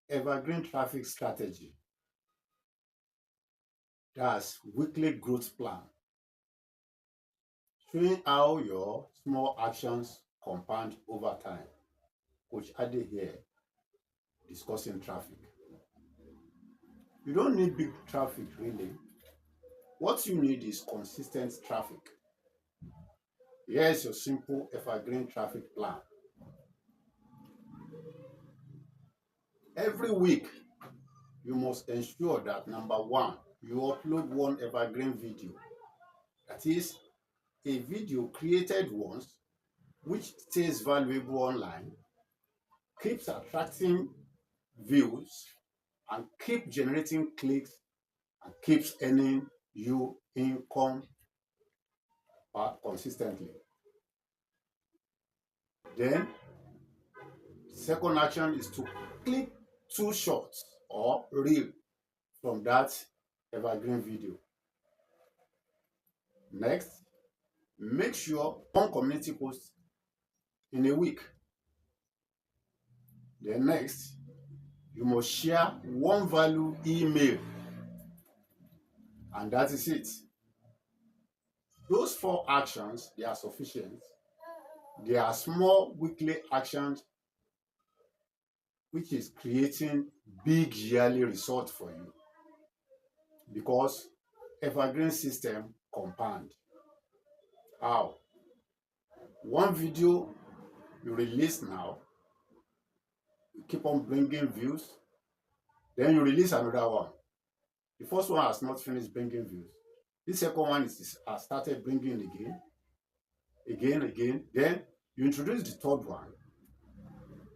Evergreen traffic strategy. That's weekly growth plan, showing how your small actions compound over time. Coach Ade here discussing traffic. You don't need big traffic really. What you need is consistent traffic. Here's your simple evergreen traffic plan. Every week, you must ensure that number one, you upload one evergreen video. That is, a video created once, which stays valuable online, keeps attracting views, and keep generating clicks, and keeps earning you income consistently. Then, second action is to clip 2 shots or reel from that evergreen video. Next, make sure one community post in a week. Then next, you must share one value email, and that is it. Those 4 actions, they are sufficient. They are small weekly actions which is creating big yearly results for you, because evergreen system compound. How? One video you release now, you keep on bringing views, then you release another one. The first one has not finished bringing views. The second one has started bringing again. Then you introduce the third one,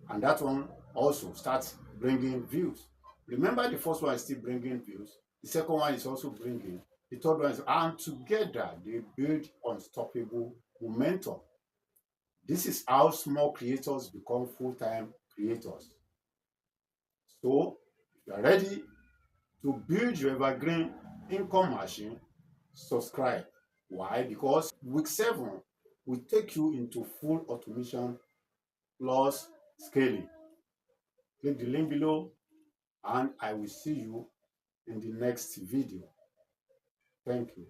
and that one also starts bringing views. Remember, the first one is still bringing views. The second one is also bringing. The third one is, and together they build unstoppable momentum. This is how small creators become full-time creators. So, if you are ready to build your evergreen income machine, subscribe. Why? Because week 7 will take you into full automation plus scaling. Click the link below, and I will see you in the next video. Thank you.